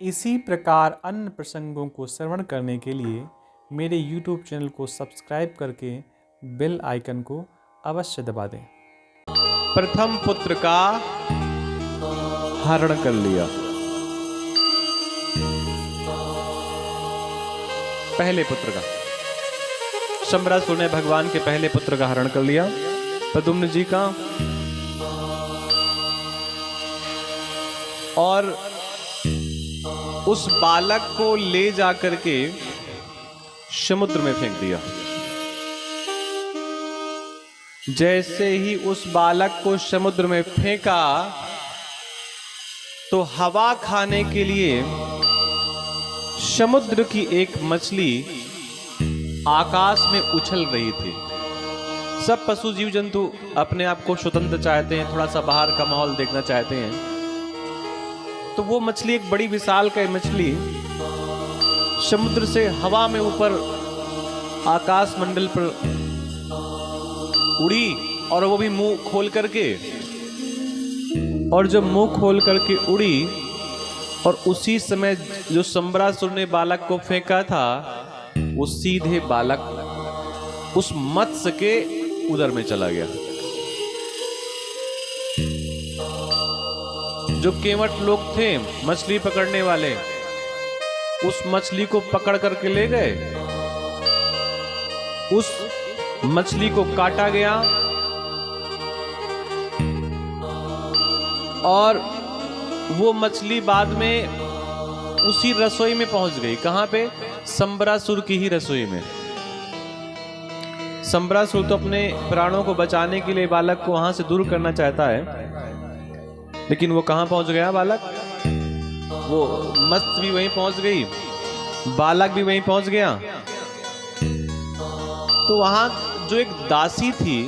इसी प्रकार अन्य प्रसंगों को श्रवण करने के लिए मेरे YouTube चैनल को सब्सक्राइब करके बेल आइकन को अवश्य दबा दें। प्रथम पुत्र का हरण कर लिया। पहले पुत्र का, शंबरासुर ने भगवान के पहले पुत्र का हरण कर लिया, प्रद्युम्न जी का, और उस बालक को ले जाकर के समुद्र में फेंक दिया। जैसे ही उस बालक को समुद्र में फेंका तो हवा खाने के लिए समुद्र की एक मछली आकाश में उछल रही थी। सब पशु जीव जंतु अपने आप को स्वतंत्र चाहते हैं, थोड़ा सा बाहर का माहौल देखना चाहते हैं। तो वो मछली, एक बड़ी विशालकाय मछली, समुद्र से हवा में ऊपर आकाश मंडल पर उड़ी, और वो भी मुंह खोल करके। और जब मुंह खोल करके उड़ी, और उसी समय जो शंबरासुर ने बालक को फेंका था वो सीधे बालक उस मत्स्य के उदर में चला गया। जो केवट लोग थे मछली पकड़ने वाले, उस मछली को पकड़ करके ले गए, उस मछली को काटा गया और वो मछली बाद में उसी रसोई में पहुंच गई। कहां पे? शंबरासुर की ही रसोई में। शंबरासुर तो अपने प्राणों को बचाने के लिए बालक को वहां से दूर करना चाहता है, लेकिन वो कहां पहुंच गया बालक? वो मत्स्य भी वहीं पहुंच गई, बालक भी वहीं पहुंच गया। तो वहां जो एक दासी थी,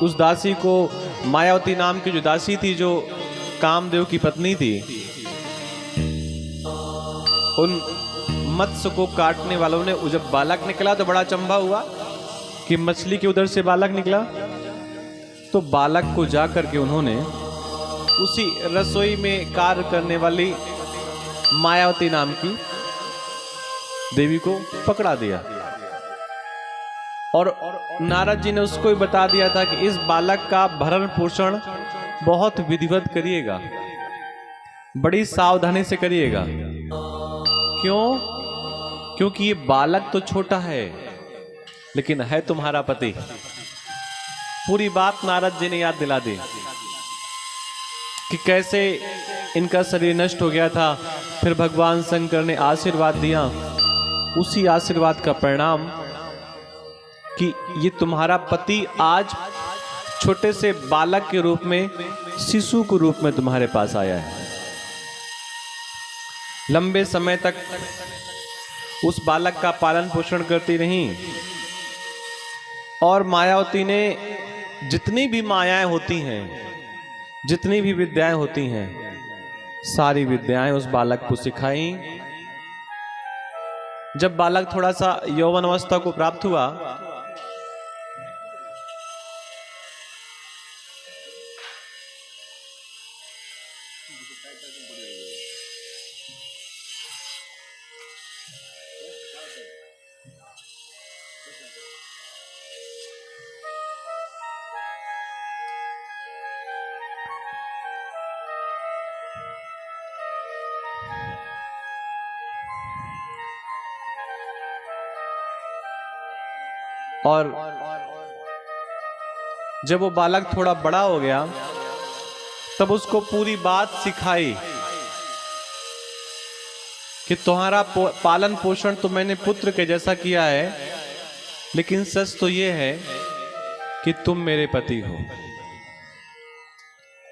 उस दासी को, मायावती नाम की जो दासी थी, जो कामदेव की पत्नी थी, उन मत्स्य को काटने वालों ने, जब बालक निकला तो बड़ा अचंभा हुआ कि मछली के उधर से बालक निकला। तो बालक को जाकर के उन्होंने उसी रसोई में कार्य करने वाली मायावती नाम की देवी को पकड़ा दिया, और नारद जी ने उसको भी बता दिया था कि इस बालक का भरण पोषण बहुत विधिवत करिएगा, बड़ी सावधानी से करिएगा। क्यों? क्योंकि ये बालक तो छोटा है लेकिन है तुम्हारा पति। पूरी बात नारद जी ने याद दिला दी कि कैसे इनका शरीर नष्ट हो गया था, फिर भगवान शंकर ने आशीर्वाद दिया। उसी आशीर्वाद का परिणाम कि ये तुम्हारा पति आज छोटे से बालक के रूप में, शिशु के रूप में तुम्हारे पास आया है। लंबे समय तक उस बालक का पालन पोषण करती रही, और मायावती ने जितनी भी मायाएं होती हैं, जितनी भी विद्याएं होती हैं, सारी विद्याएं उस बालक को सिखाई। जब बालक थोड़ा सा यौवन अवस्था को प्राप्त हुआ, और जब वो बालक थोड़ा बड़ा हो गया, तब उसको पूरी बात सिखाई कि तुम्हारा पालन पोषण तो मैंने पुत्र के जैसा किया है, लेकिन सच तो ये है कि तुम मेरे पति हो।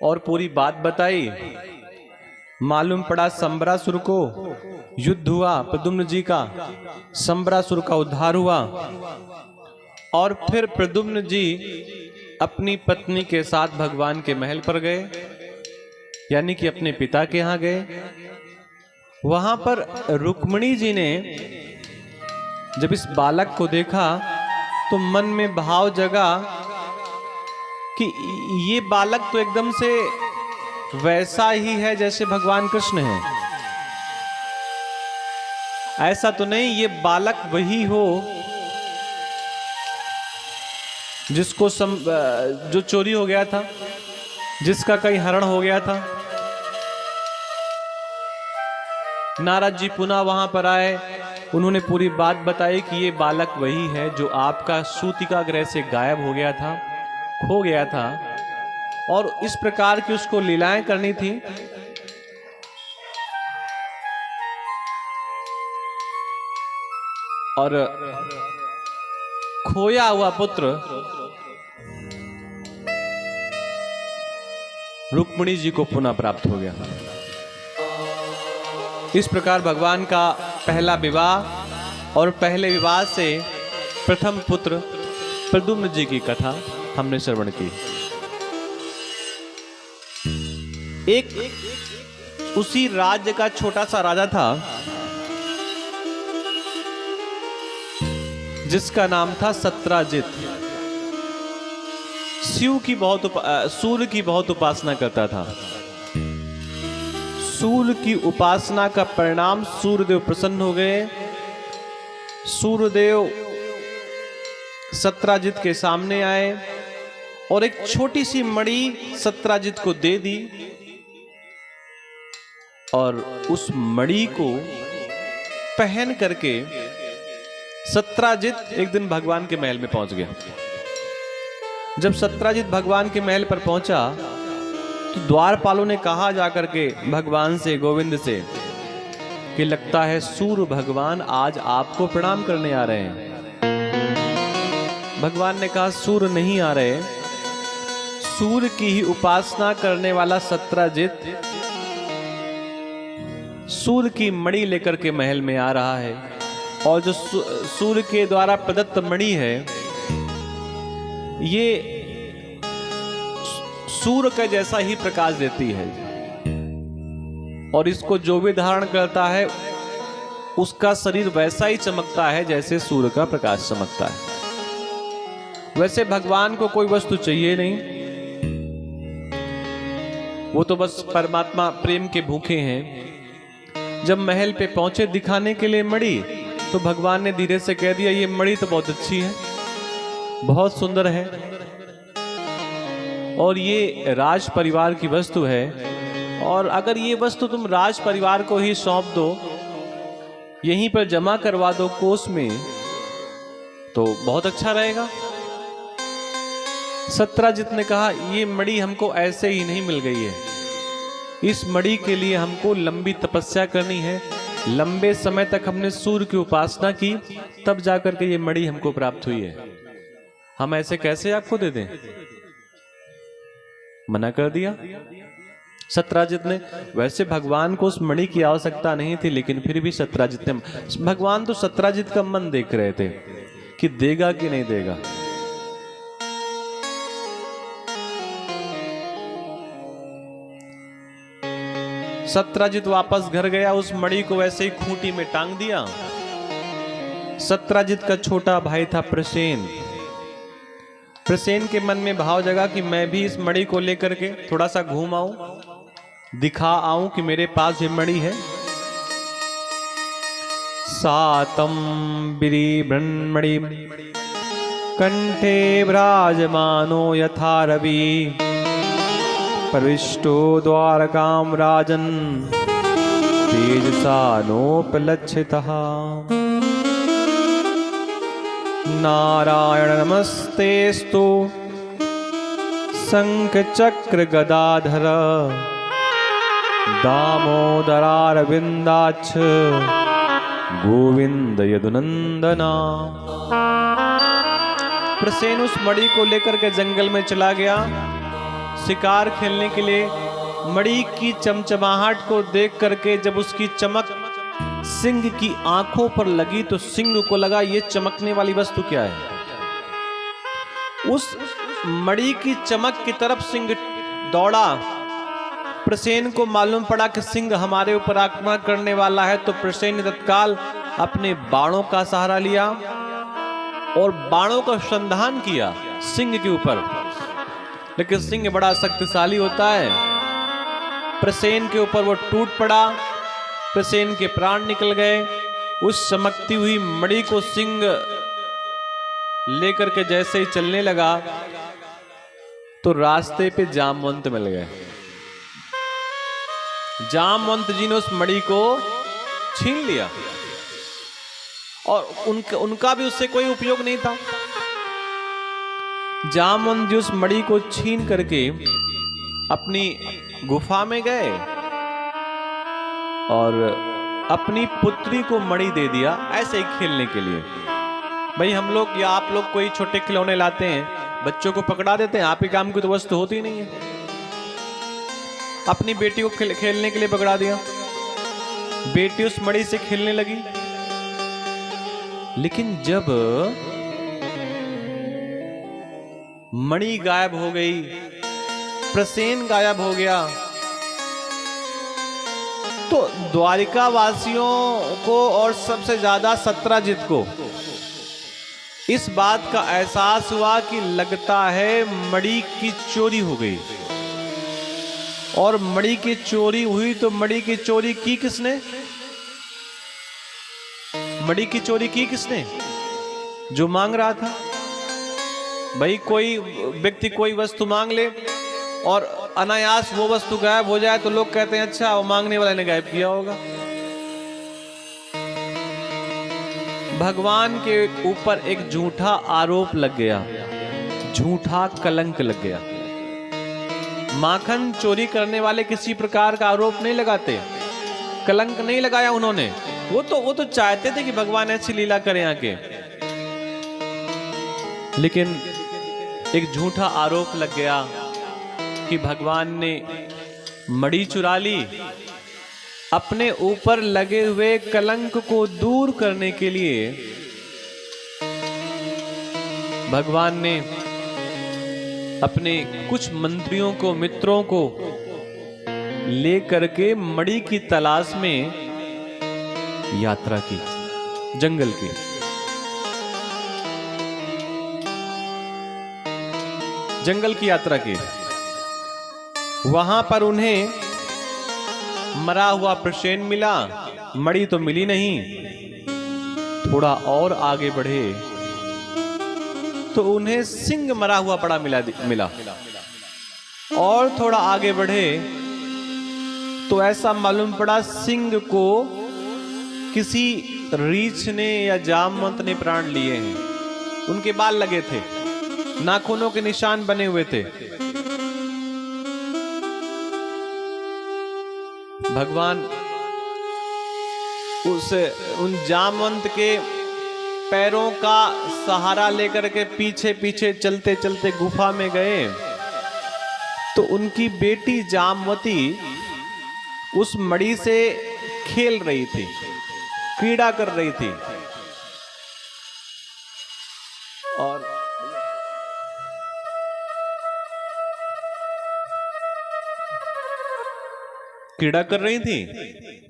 और पूरी बात बताई। मालूम पड़ा शंबरासुर को युद्ध हुआ प्रद्युम्न जी का, शंबरासुर का उद्धार हुआ, और फिर प्रद्युम्न जी अपनी पत्नी के साथ भगवान के महल पर गए, यानी कि अपने पिता के यहाँ गए। वहां पर रुक्मिणी जी ने जब इस बालक को देखा तो मन में भाव जगा कि ये बालक तो एकदम से वैसा ही है जैसे भगवान कृष्ण हैं। ऐसा तो नहीं ये बालक वही हो जिसको जो चोरी हो गया था, जिसका कहीं हरण हो गया था। नारद जी पुनः वहां पर आए, उन्होंने पूरी बात बताई कि ये बालक वही है जो आपका सूतिका ग्रह से गायब हो गया था, खो गया था, और इस प्रकार की उसको लीलाएं करनी थी। और खोया हुआ पुत्र रुक्मिणी जी को पुनः प्राप्त हो गया। इस प्रकार भगवान का पहला विवाह और पहले विवाह से प्रथम पुत्र प्रद्युम्न जी की कथा हमने श्रवण की। एक उसी राज्य का छोटा सा राजा था जिसका नाम था सत्राजित। शिव की सूर्य की बहुत उपासना करता था। सूर्य की उपासना का परिणाम सूर्यदेव प्रसन्न हो गए। सूर्यदेव सत्राजित के सामने आए और एक छोटी सी मणि सत्राजित को दे दी, और उस मणि को पहन करके सत्राजित एक दिन भगवान के महल में पहुंच गया। जब सत्राजित भगवान के महल पर पहुंचा तो द्वारपालों ने कहा जाकर के भगवान से, गोविंद से, कि लगता है सूर्य भगवान आज आपको प्रणाम करने आ रहे हैं। भगवान ने कहा सूर्य नहीं आ रहे, सूर्य की ही उपासना करने वाला सत्राजित सूर्य की मणि लेकर के महल में आ रहा है, और जो सूर्य के द्वारा प्रदत्त मणि है ये सूर्य का जैसा ही प्रकाश देती है, और इसको जो भी धारण करता है उसका शरीर वैसा ही चमकता है जैसे सूर्य का प्रकाश चमकता है। वैसे भगवान को कोई वस्तु चाहिए नहीं, वो तो बस परमात्मा प्रेम के भूखे हैं। जब महल पे पहुंचे दिखाने के लिए मणि, तो भगवान ने धीरे से कह दिया ये मणि तो बहुत अच्छी है, बहुत सुंदर है, और ये राज परिवार की वस्तु है, और अगर ये वस्तु तुम राज परिवार को ही सौंप दो, यहीं पर जमा करवा दो कोष में, तो बहुत अच्छा रहेगा। सत्राजित ने कहा ये मणि हमको ऐसे ही नहीं मिल गई है, इस मणि के लिए हमको लंबी तपस्या करनी है, लंबे समय तक हमने सूर्य की उपासना की, तब जाकर के ये मणि हमको प्राप्त हुई है, हम ऐसे कैसे आपको दे दें। मना कर दिया सत्राजित ने। वैसे भगवान को उस मणि की आवश्यकता नहीं थी, लेकिन फिर भी सत्राजित ने, भगवान तो सत्राजित का मन देख रहे थे कि देगा कि नहीं देगा। सत्राजित वापस घर गया, उस मणि को वैसे ही खूंटी में टांग दिया। सत्राजित का छोटा भाई था प्रसेन। प्रसेन के मन में भाव जगा कि मैं भी इस मणि को लेकर के थोड़ा सा घूम आऊं, दिखा आऊं कि मेरे पास ये मणि है। सातम बिरी ब्रह्मणि कंठे विराजमानो यथा रवि, प्रविष्टो द्वारकां राजन् तेजसा नोपलक्षितः। नारायण नमस्तेस्तु शंख चक्र गदाधर, दामोदरारविन्दाक्ष गोविंद यदुनंदना। प्रसेन उस मणि को लेकर के जंगल में चला गया शिकार खेलने के लिए। मणि की चमचमाहट को देख करके जब उसकी चमक सिंह की आंखों पर लगी, तो सिंह को लगा ये चमकने वाली वस्तु क्या है। उस मणि की चमक की तरफ सिंह दौड़ा। प्रसेन को मालूम पड़ा कि सिंह हमारे ऊपर आक्रमण करने वाला है, तो प्रसेन ने तत्काल अपने बाणों का सहारा लिया और बाणों का संधान किया सिंह के ऊपर। लेकिन सिंह बड़ा शक्तिशाली होता है। प्रसेन के ऊपर वो टूट पड़ा, प्रसेन के प्राण निकल गए। उस चमकती हुई मणि को सिंह लेकर के जैसे ही चलने लगा तो रास्ते पे जामवंत मिल गए। जामवंत जी ने उस मणि को छीन लिया और उनका भी उससे कोई उपयोग नहीं था। जामवंत जी उस मणि को छीन करके अपनी गुफा में गए और अपनी पुत्री को मणि दे दिया, ऐसे ही खेलने के लिए। भाई हम लोग या आप लोग कोई छोटे खिलौने लाते हैं, बच्चों को पकड़ा देते हैं, आप ही काम की तो वस्तु होती नहीं है। अपनी बेटी को खेलने के लिए पकड़ा दिया, बेटी उस मणि से खेलने लगी। लेकिन जब मणि गायब हो गई, प्रसेन गायब हो गया, तो द्वारिका वासियों को और सबसे ज्यादा सत्राजित को इस बात का एहसास हुआ कि लगता है मणि की चोरी हो गई। और मणि की चोरी हुई तो मणि की चोरी की किसने? मणि की चोरी की किसने? जो मांग रहा था। भाई कोई व्यक्ति कोई वस्तु मांग ले और अनायास वो वस्तु गायब हो जाए तो लोग कहते हैं अच्छा वो मांगने वाले ने गायब किया होगा। भगवान के ऊपर एक झूठा आरोप लग गया, झूठा कलंक लग गया। माखन चोरी करने वाले किसी प्रकार का आरोप नहीं लगाते, कलंक नहीं लगाया उन्होंने। वो तो चाहते थे कि भगवान ऐसी लीला करें आके, लेकिन एक झूठा आरोप लग गया कि भगवान ने मणि चुरा ली। अपने ऊपर लगे हुए कलंक को दूर करने के लिए भगवान ने अपने कुछ मंत्रियों को, मित्रों को लेकर के मणि की तलाश में यात्रा की, जंगल की। जंगल की यात्रा की। वहां पर उन्हें मरा हुआ प्रसेन मिला, मणि तो मिली नहीं। थोड़ा और आगे बढ़े तो उन्हें सिंह मरा हुआ पड़ा मिला। और थोड़ा आगे बढ़े तो ऐसा मालूम पड़ा सिंह को किसी रीछ ने या जामवंत ने प्राण लिए हैं। उनके बाल लगे थे, नाखूनों के निशान बने हुए थे। भगवान उन जामवंत के पैरों का सहारा लेकर के पीछे पीछे चलते चलते गुफा में गए तो उनकी बेटी जामवती उस मणि से खेल रही थी, क्रीड़ा कर रही थी। और क्रीड़ा कर रही थी।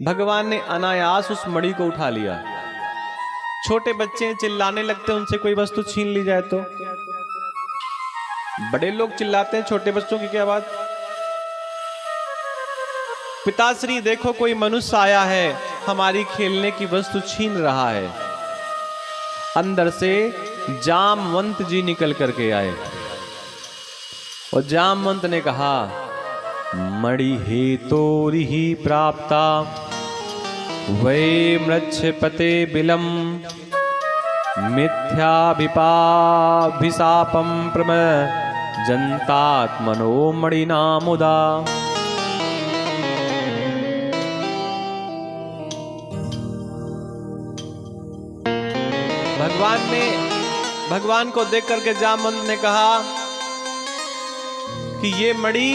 भगवान ने अनायास उस मणि को उठा लिया। छोटे बच्चे चिल्लाने लगते, उनसे कोई वस्तु छीन ली जाए तो। बड़े लोग चिल्लाते हैं, छोटे बच्चों की क्या बात। पिताश्री देखो कोई मनुष्य आया है, हमारी खेलने की वस्तु छीन रहा है। अंदर से जामवंत जी निकल करके आए और जामवंत ने कहा मणि हेतोरि ही प्राप्ता वै मृच्छपते बिलम मिथ्याभिपाभिशापं प्रम जनतात्मनो मणिनामुदा। भगवान को देख करके जामवंत ने कहा कि ये मणि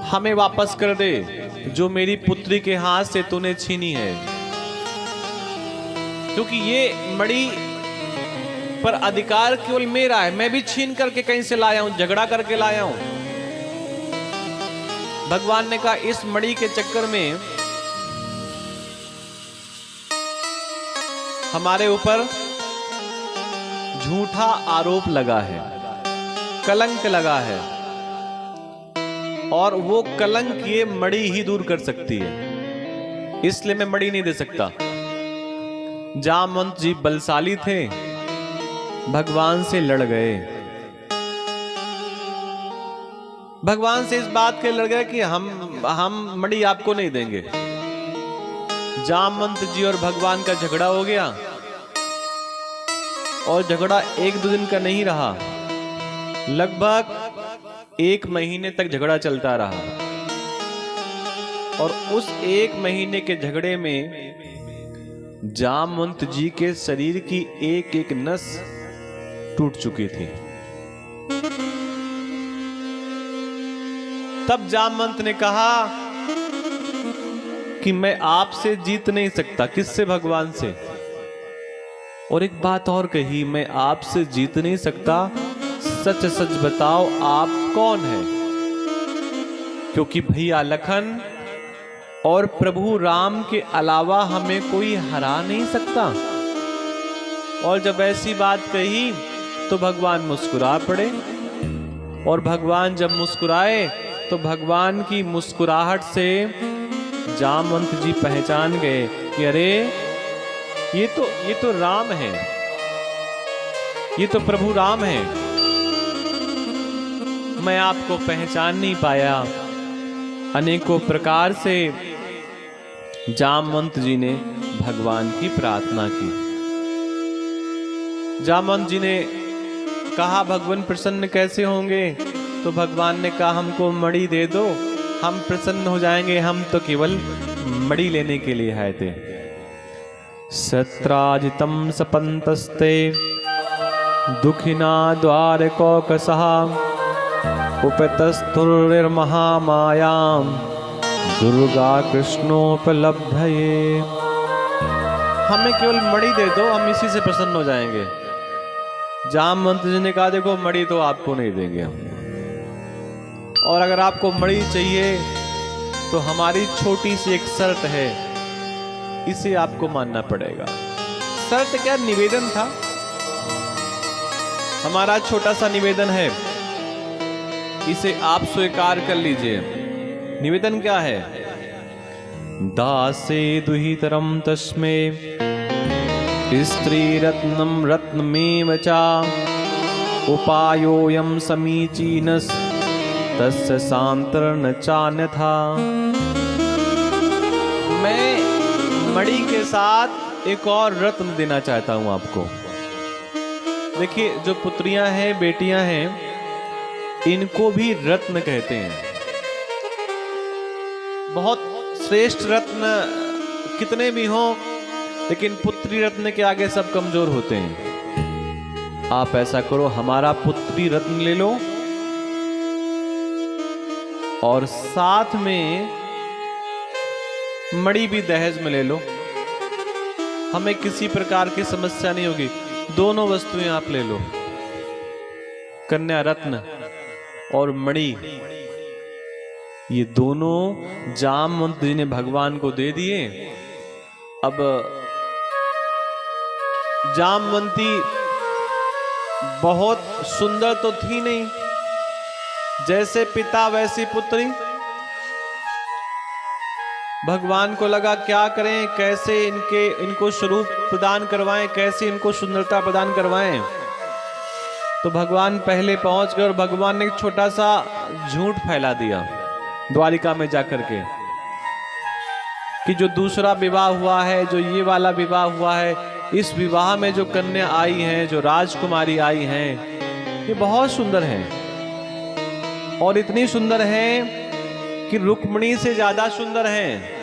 हमें वापस कर दे जो मेरी पुत्री के हाथ से तूने छीनी है, क्योंकि ये मणि पर अधिकार केवल मेरा है। मैं भी छीन करके कहीं से लाया हूं, झगड़ा करके लाया हूं। भगवान ने कहा इस मणि के चक्कर में हमारे ऊपर झूठा आरोप लगा है, कलंक लगा है और वो कलंक ये मणि ही दूर कर सकती है, इसलिए मैं मणि नहीं दे सकता। जामवंत जी बलशाली थे, भगवान से लड़ गए। भगवान से इस बात के लड़ गए कि हम मणि आपको नहीं देंगे। जामवंत जी और भगवान का झगड़ा हो गया और झगड़ा एक दो दिन का नहीं रहा, लगभग 1 महीने तक झगड़ा चलता रहा। और उस 1 महीने के झगड़े में जामवंत जी के शरीर की एक एक नस टूट चुकी थी। तब जामवंत ने कहा कि मैं आपसे जीत नहीं सकता। किससे? भगवान से। और एक बात और कही, मैं आपसे जीत नहीं सकता, सच सच बताओ आप कौन है? क्योंकि भैया लखन और प्रभु राम के अलावा हमें कोई हरा नहीं सकता। और जब ऐसी बात कही तो भगवान मुस्कुरा पड़े। और भगवान जब मुस्कुराए तो भगवान की मुस्कुराहट से जामवंत जी पहचान गए कि अरे ये तो राम है, ये तो प्रभु राम है। मैं आपको पहचान नहीं पाया। अनेकों प्रकार से जामवंत जी ने भगवान की प्रार्थना की। जामवंत जी ने कहा भगवान प्रसन्न कैसे होंगे? तो भगवान ने कहा हमको मणि दे दो, हम प्रसन्न हो जाएंगे, हम तो केवल मणि लेने के लिए आए थे। सत्राजितं सपन्तस्ते दुखिना द्वारकौकसः उपतस्थुर्निर्महामायां दुर्गा कृष्णोपलब्धये। हमें केवल मणि दे दो, हम इसी से प्रसन्न हो जाएंगे। जामवंत जी ने कहा देखो मणि तो आपको नहीं देंगे हम, और अगर आपको मणि चाहिए तो हमारी छोटी सी एक शर्त है, इसे आपको मानना पड़ेगा। शर्त क्या? निवेदन था, हमारा छोटा सा निवेदन है, इसे आप स्वीकार कर लीजिए। निवेदन क्या है? दासे दुहितरम तस्मे स्त्री रत्नम रत्नमेव चा उपायोयम समीचीनस तस्य सांतरण चान्यथा। मैं मणि के साथ एक और रत्न देना चाहता हूं आपको। देखिए जो पुत्रियां हैं, बेटियां हैं, इनको भी रत्न कहते हैं। बहुत श्रेष्ठ रत्न कितने भी हों, लेकिन पुत्री रत्न के आगे सब कमजोर होते हैं। आप ऐसा करो, हमारा पुत्री रत्न ले लो और साथ में मणि भी दहेज में ले लो, हमें किसी प्रकार की समस्या नहीं होगी। दोनों वस्तुएं आप ले लो, कन्या रत्न और मणि, ये दोनों जामवंत जी ने भगवान को दे दिए। अब जामवंती बहुत सुंदर तो थी नहीं, जैसे पिता वैसी पुत्री। भगवान को लगा क्या करें, कैसे इनको स्वरूप प्रदान करवाएं, कैसे इनको सुंदरता प्रदान करवाएं। तो भगवान पहले पहुंच गए और भगवान ने एक छोटा सा झूठ फैला दिया द्वारिका में जाकर के कि जो दूसरा विवाह हुआ है, जो ये वाला विवाह हुआ है, इस विवाह में जो कन्या आई हैं, जो राजकुमारी आई हैं, ये बहुत सुंदर हैं और इतनी सुंदर हैं कि रुक्मिणी से ज्यादा सुंदर हैं।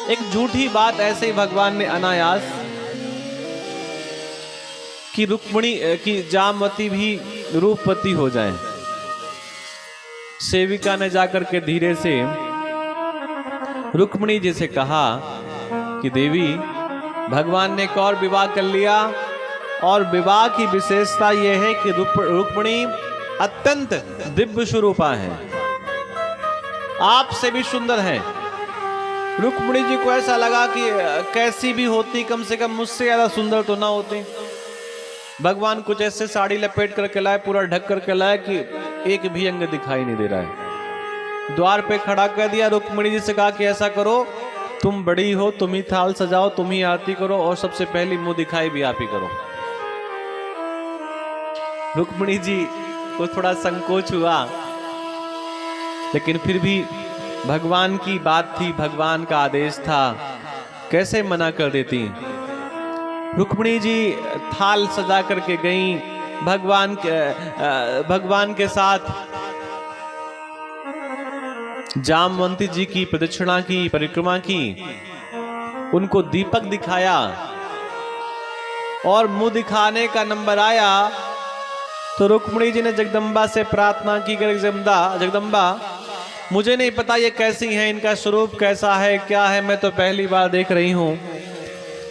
एक झूठी बात ऐसे ही भगवान ने अनायास कि रुक्मिणी की जामवती भी रूपवती हो जाए। सेविका ने जाकर के धीरे से रुक्मिणी जी से कहा कि देवी, भगवान ने एक और विवाह कर लिया और विवाह की विशेषता यह है कि रुक्मिणी अत्यंत दिव्य स्वरूपा है, आपसे भी सुंदर है। रुक्मिणी जी को ऐसा लगा कि कैसी भी होती, कम से कम मुझसे ज्यादा सुंदर तो ना होती। भगवान कुछ ऐसे साड़ी लपेट करके लाए, पूरा ढक करके लाए कि एक भी अंग दिखाई नहीं दे रहा है। द्वार पे खड़ा कर दिया, रुक्मिणी जी से कहा कि ऐसा करो, तुम बड़ी हो, तुम ही थाल सजाओ, तुम ही आरती करो और सबसे पहली मुंह दिखाई भी आप ही करो। रुक्मिणी जी को थोड़ा संकोच हुआ, लेकिन फिर भी भगवान की बात थी, भगवान का आदेश था, कैसे मना कर देती। रुक्मिणी जी थाल सजा करके गई, भगवान के साथ जामवंती जी की प्रदक्षिणा की, परिक्रमा की, उनको दीपक दिखाया और मुंह दिखाने का नंबर आया तो रुक्मिणी जी ने जगदम्बा से प्रार्थना की, जगदम्बा मुझे नहीं पता ये कैसी हैं, इनका स्वरूप कैसा है, क्या है, मैं तो पहली बार देख रही हूं,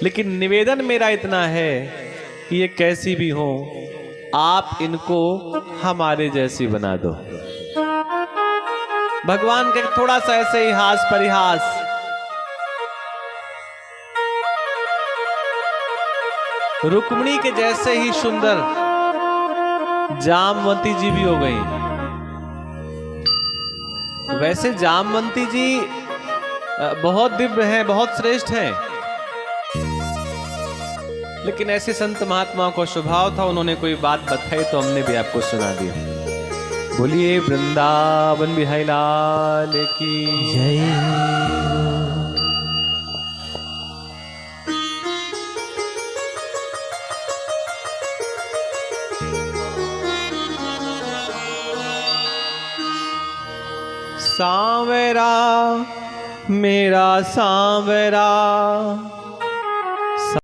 लेकिन निवेदन मेरा इतना है कि ये कैसी भी हो, आप इनको हमारे जैसी बना दो। भगवान के थोड़ा सा ऐसे ही हास परिहास, रुक्मिणी के जैसे ही सुंदर जामवंती जी भी हो गई। वैसे जामवंती जी बहुत दिव्य हैं, बहुत श्रेष्ठ हैं, लेकिन ऐसे संत महात्माओं को स्वभाव था, उन्होंने कोई बात बताई तो हमने भी आपको सुना दिया। बोलिए वृंदावन बिहारी लाल की जय। सांवरा मेरा सांवरा